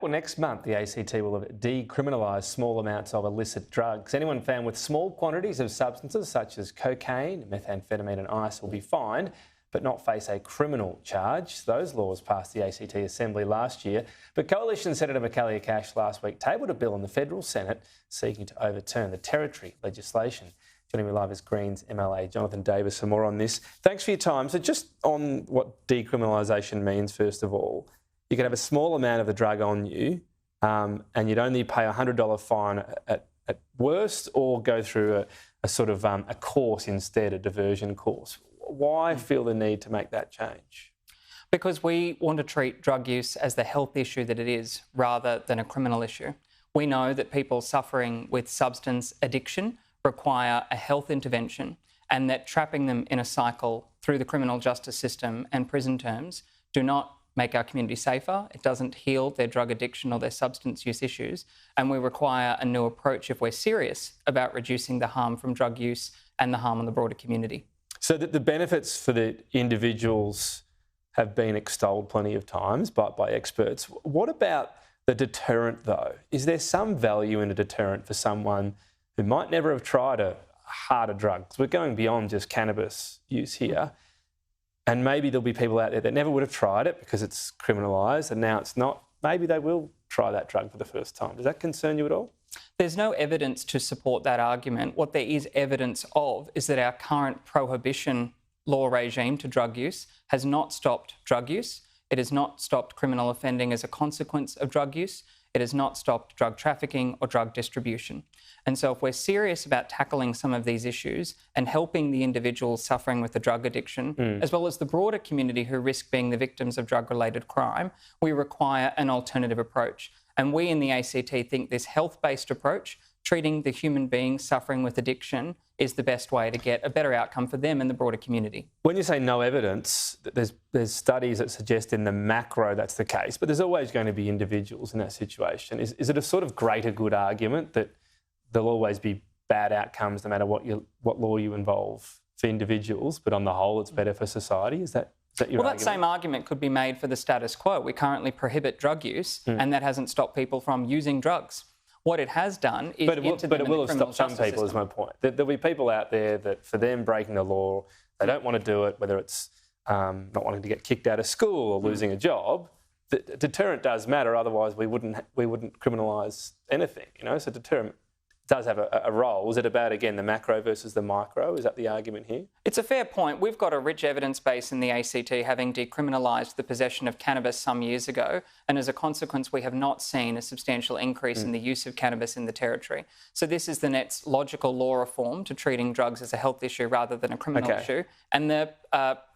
Well, next month, the ACT will have decriminalised small amounts of illicit drugs. Anyone found with small quantities of substances such as cocaine, methamphetamine and ice will be fined but not face a criminal charge. Those laws passed the ACT Assembly last year, but Coalition Senator Michaelia Cash last week tabled a bill in the federal Senate seeking to overturn the territory legislation. Joining me live is Greens MLA Johnathan Davis for more on this. Thanks for your time. So just on what decriminalisation means, first of all, you can have a small amount of the drug on you and you'd only pay a $100 fine at worst, or go through a sort of a course instead, a diversion course. Why feel the need to make that change? Because we want to treat drug use as the health issue that it is, rather than a criminal issue. We know that people suffering with substance addiction require a health intervention, and that trapping them in a cycle through the criminal justice system and prison terms do not make our community safer. It doesn't heal their drug addiction or their substance use issues, and we require a new approach if we're serious about reducing the harm from drug use and the harm on the broader community. So that the benefits for the individuals have been extolled plenty of times by experts. What about the deterrent, though? Is there some value in a deterrent for someone who might never have tried a harder drug? We're going beyond just cannabis use here. And maybe there'll be people out there that never would have tried it because it's criminalised and now it's not. Maybe they will try that drug for the first time. Does that concern you at all? There's no evidence to support that argument. What there is evidence of is that our current prohibition law regime to drug use has not stopped drug use. It has not stopped criminal offending as a consequence of drug use. It has not stopped drug trafficking or drug distribution. And so if we're serious about tackling some of these issues and helping the individuals suffering with a drug addiction, as well as the broader community who risk being the victims of drug-related crime, we require an alternative approach. And we in the ACT think this health-based approach, treating the human being suffering with addiction, is the best way to get a better outcome for them and the broader community. When you say no evidence, there's studies that suggest in the macro that's the case, but there's always going to be individuals in that situation. Is it a sort of greater good argument that there'll always be bad outcomes no matter what law you involve for individuals, but on the whole it's better for society? Is that your argument? That same argument could be made for the status quo. We currently prohibit drug use and that hasn't stopped people from using drugs. What it has done is But it will have stopped some people, is my point. There'll be people out there that for them breaking the law, they don't want to do it, whether it's not wanting to get kicked out of school or losing a job. The deterrent does matter, otherwise we wouldn't criminalise anything, you know. So deterrent does have a role. Is it about, again, the macro versus the micro? Is that the argument here? It's a fair point. We've got a rich evidence base in the ACT, having decriminalised the possession of cannabis some years ago, and as a consequence we have not seen a substantial increase in the use of cannabis in the territory. So this is the next logical law reform to treating drugs as a health issue rather than a criminal issue, and the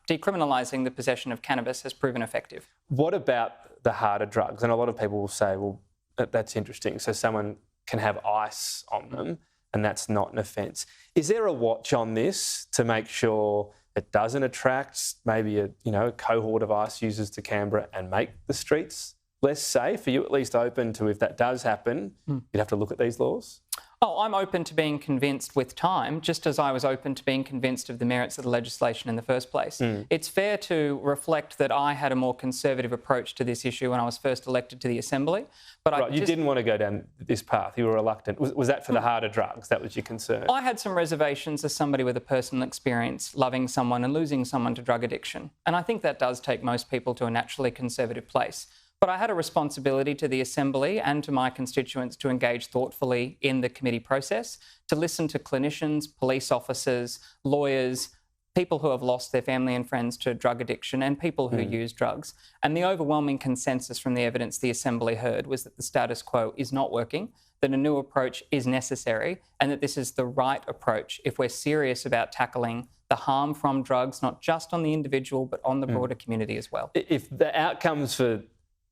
decriminalising the possession of cannabis has proven effective. What about the harder drugs? And a lot of people will say, well, that's interesting. So someone can have ice on them and that's not an offence. Is there a watch on this to make sure it doesn't attract maybe a cohort of ice users to Canberra and make the streets less safe? Are you at least open to, if that does happen, you'd have to look at these laws? Oh, I'm open to being convinced with time, just as I was open to being convinced of the merits of the legislation in the first place. It's fair to reflect that I had a more conservative approach to this issue when I was first elected to the Assembly. But you didn't want to go down this path. You were reluctant. Was that for the harder drugs? That was your concern? I had some reservations as somebody with a personal experience loving someone and losing someone to drug addiction. And I think that does take most people to a naturally conservative place. But I had a responsibility to the Assembly and to my constituents to engage thoughtfully in the committee process, to listen to clinicians, police officers, lawyers, people who have lost their family and friends to drug addiction, and people who use drugs. And the overwhelming consensus from the evidence the Assembly heard was that the status quo is not working, that a new approach is necessary, and that this is the right approach if we're serious about tackling the harm from drugs, not just on the individual, but on the broader community as well. If the outcomes for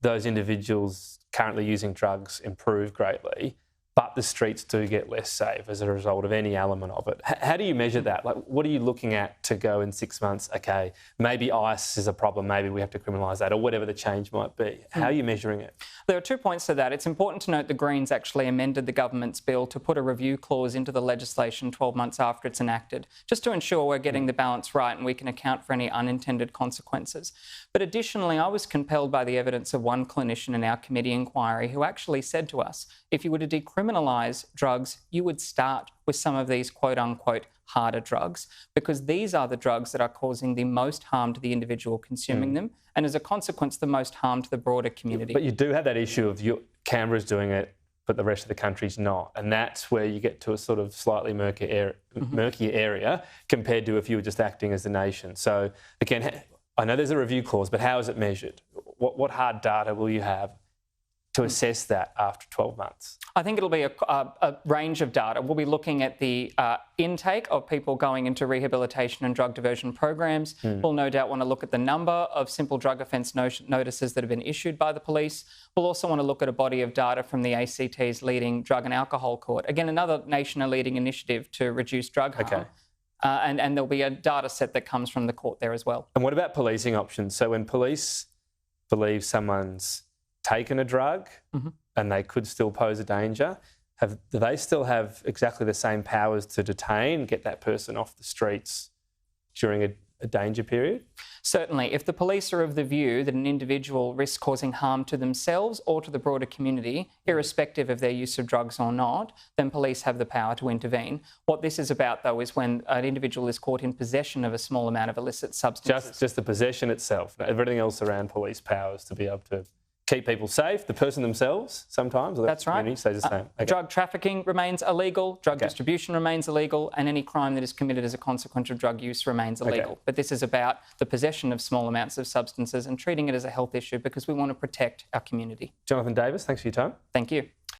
those individuals currently using drugs improve greatly, but the streets do get less safe as a result of any element of it. How do you measure that? Like, what are you looking at to go in 6 months, okay, maybe ice is a problem, maybe we have to criminalise that, or whatever the change might be? How are you measuring it? There are 2 points to that. It's important to note the Greens actually amended the government's bill to put a review clause into the legislation 12 months after it's enacted, just to ensure we're getting the balance right and we can account for any unintended consequences. But additionally, I was compelled by the evidence of one clinician in our committee inquiry who actually said to us, if you were to decriminalise drugs, you would start with some of these quote-unquote harder drugs, because these are the drugs that are causing the most harm to the individual consuming them, and as a consequence, the most harm to the broader community. But you do have that issue of Canberra's doing it, but the rest of the country's not. And that's where you get to a sort of slightly murkier area compared to if you were just acting as a nation. So again, I know there's a review clause, but how is it measured? What hard data will you have to assess that after 12 months? I think it'll be a range of data. We'll be looking at the intake of people going into rehabilitation and drug diversion programs. We'll no doubt want to look at the number of simple drug offence notices that have been issued by the police. We'll also want to look at a body of data from the ACT's leading drug and alcohol court. Again, another nation-leading initiative to reduce drug harm. Okay. And there'll be a data set that comes from the court there as well. And what about policing options? So when police believe someone's taken a drug and they could still pose a danger, do they still have exactly the same powers to detain, get that person off the streets during a danger period? Certainly. If the police are of the view that an individual risks causing harm to themselves or to the broader community, irrespective of their use of drugs or not, then police have the power to intervene. What this is about, though, is when an individual is caught in possession of a small amount of illicit substances. Just the possession itself, everything else around police powers to be able to keep people safe, the person themselves sometimes, or the That's right. community stays the same. Okay. Drug trafficking remains illegal, drug distribution remains illegal, and any crime that is committed as a consequence of drug use remains illegal. But this is about the possession of small amounts of substances and treating it as a health issue because we want to protect our community. Johnathan Davis, thanks for your time. Thank you.